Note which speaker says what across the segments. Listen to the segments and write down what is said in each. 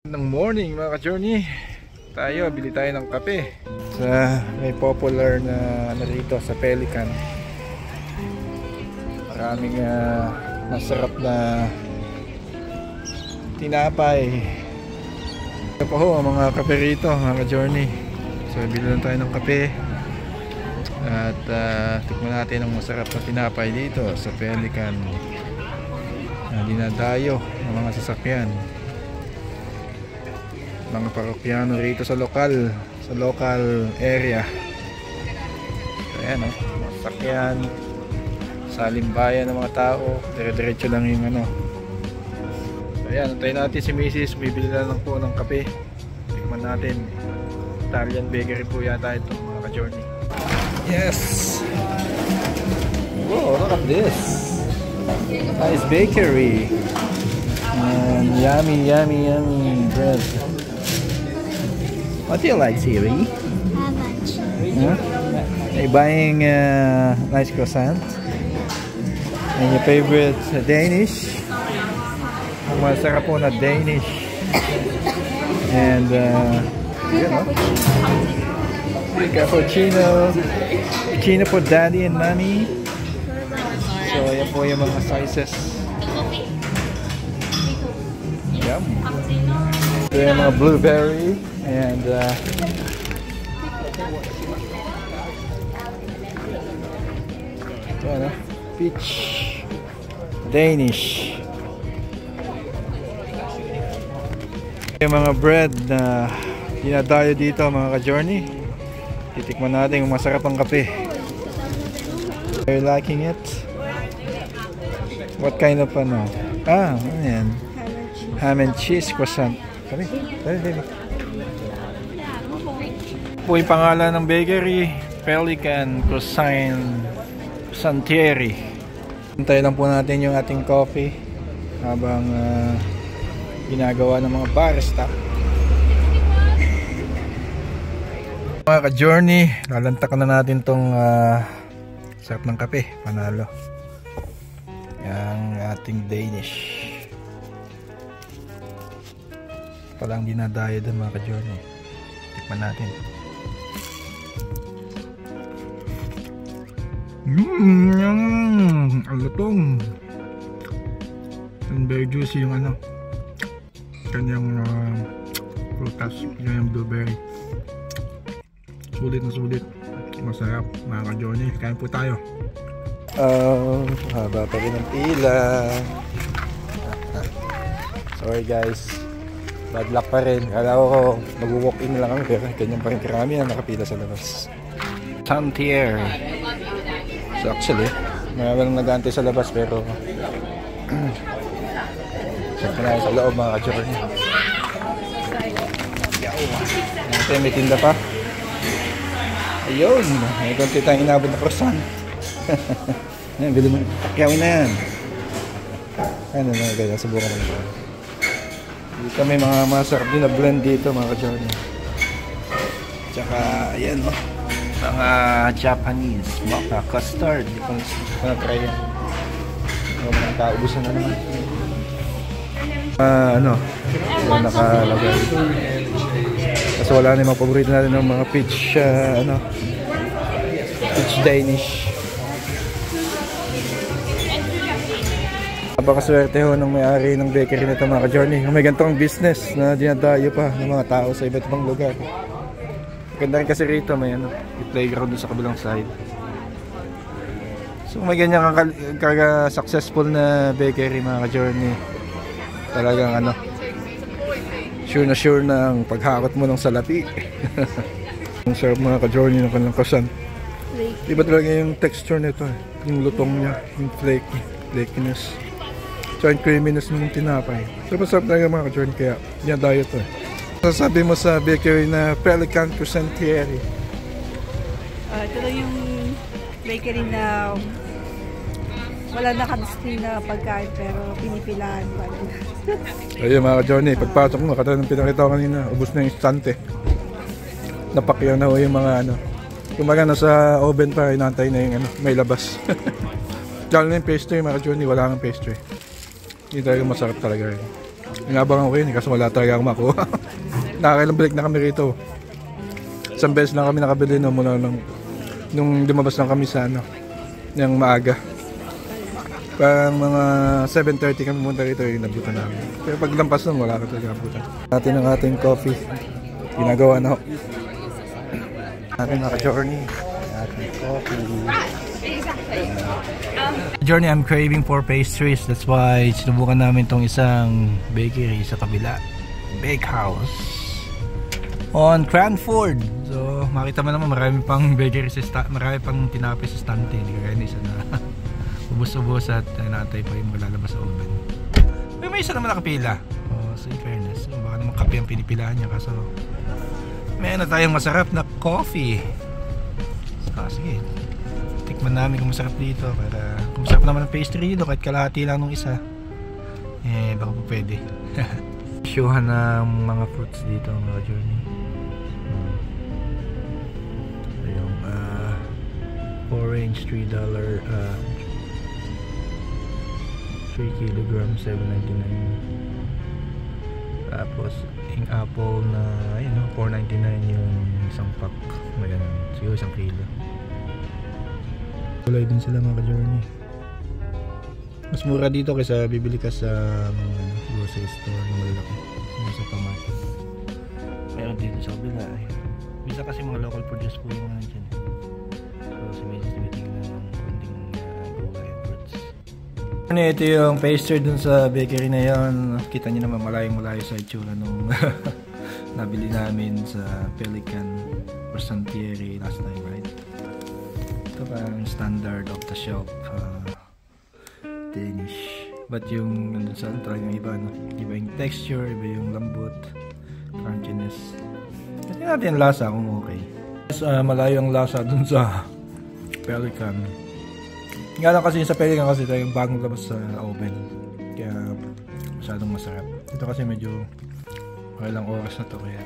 Speaker 1: Ng morning mga ka-journey, bili tayo ng kape sa may popular na narito sa Pelican. Maraming masarap na tinapay. Ito po ho ang mga kape rito mga ka-journey. So bili lang tayo ng kape at tikman natin ang masarap na tinapay dito sa Pelican. Dinadayo ng mga sasakyan, mga parokyano rito sa local area. So ayan o, masakyan sa limbayan ng mga tao, dire-diretso lang yung ano. So ayan, antayin natin si Mrs. Bibili na lang po ng kape. Tikman natin. Italian bakery po yata ito mga ka-journey. Yes! Whoa, look at this! Nice bakery! And yummy bread. What do you like, Siri?
Speaker 2: How much?
Speaker 1: Huh? Are you buying nice croissant? And your favorite Danish? Masarap po na Danish. And you know, cappuccino. Cappuccino for daddy and mommy. So yan po yung mga sizes. Yum. So yung mga blueberry. And peach Danish. Yung mga bread na dinadayo dito mga ka-journey. Titikman natin kung masarap ang kape. Are you liking it? What kind of ano? Ano yan? Ham and cheese croissant. Dali. Po yung pangalan ng bakery, Pelican Croissantieri. Hintayin lang po natin yung ating coffee habang ginagawa ng mga barista. Mga ka-journey, lalantakan na natin tong sarap ng kape, panalo. Yung ating Danish. Palang dinadayo din mga ka-journey. Tikman natin. Ang lutong. And very juicy yung ano, kanyang prutas, yung blueberry. Sulit na sulit. Masarap mga ka-journey. Kain po tayo. Haba pa rin ang pila. Sorry guys, bad luck pa rin. Kala ko mag-walk in lang kami, pero ganyan pa rin karami na nakapila sa labas. Santier. So actually, mayroon nag-aantay sa labas pero siyempre na sa loob mga ka-journey. Natin may tinda pa. Ayun, may konti tayong inabot na croissant. Ayan, bili mo. Pakyawin na yan. Ano na kaya, subukan mo na. Dito may mga masarap din na blend dito mga ka-journey. Tsaka ayan o, mga Japanese mocha custard. Hindi ko na-try yan. Mga kaubusan na naman. Ano nakalagay. Kasi wala na yung mga paborito natin ng mga peach peach Danish. Napakaswerte ho ng may-ari ng bakery nito mga ka-journey. May gantong business na dinadayo pa ng mga tao sa iba't ibang lugar. Ganda rin kasi rito may playground sa kabilang side. So may ganyan kang successful na bakery mga ka-journey. Talagang sure na ang paghakot mo ng salapi. Ang sarap mga ka-journey ng kanilang croissant. Iba talaga yung texture nito yung lutong niya, yung flakiness. So yung creaminess ng tinapay. So masarap talaga mga ka-journey, kaya dinadayo to. Sasabi mo sa bakery na Pelican Croissantieri?
Speaker 3: Ito lang yung bakery na wala nakadisting na pagkain pero pinipilahan pa rin.
Speaker 1: Ayun mga ka-journey, pagpasok mo, katulad ng pinakita ko kanina, ubos na yung instante. Napakyaw na ho yung mga kumaga nasa oven pa, inantay na yung may labas. Lalo na yung pastry mga ka-journey, wala kang pastry. Hindi talaga masarap talaga rin. Inabangan ko yun kasi wala talaga akong makuha. Nakakailang balik na kami rito. Isang beses lang kami nakabili no, mula nung lumabas lang kami sa ano, yung maaga. Pang mga 7:30 kami punta rito yung nabutan namin. Pero paglampas nun wala ka talaga nabutan. Natin ang ating coffee. Ginagawa na ako. Ating naka-journey. Ating coffee. Journey, I'm craving for pastries. That's why sinubukan namin tong isang bakery sa kabila. Bakehouse on Cranford. So makita mo naman marami pang bakery marami pang tinapay sa stante. Hindi kaya na isa na ubos-ubos at natay pa yung malalabas sa oven. Pero may isa naman nakapila. So in fairness, baka naman kape ang pinipilahan niya. Kaso meron na tayong masarap na coffee. Sige, tikman namin kung masarap dito. Para kung masarap naman ang pastry dito, kahit kalahati lang nung isa, baka po pwede. Showhan ng mga fruits dito mga journey. Yung orange $3, 3 kilograms, $7.99. Tapos yung apple na ayun, $4.99 yung isang pack. Maganda, siguro isang kilo. Kulay din sila mga journey. Mas mura dito kaysa bibili ka sa mga grocery store na malalaki, sa pamato. Meron dito sa kabila. Bisa kasi mga local produce po yung mga dyan. So may tinitingnan ng konting gulay and fruits. Ito yung pastry dun sa bakery na yon. Kita nyo naman malayo-malayo sa itsura nung nabili namin sa Pelican or Santieri last time, right? Ito parang standard off the shelf Danish. But yung nandun sa talagang iba, no? Iba yung texture, iba yung lambot, crunchiness. Tingnan natin yung lasa kung okay. Malayo ang lasa dun sa Pelican. Nga lang kasi sa Pelican kasi tayo yung bagong labas sa oven. Kaya masyadong masarap. Ito kasi medyo ilang oras na to kaya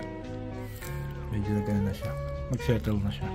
Speaker 1: medyo nagano na siya. Mag-settle na siya.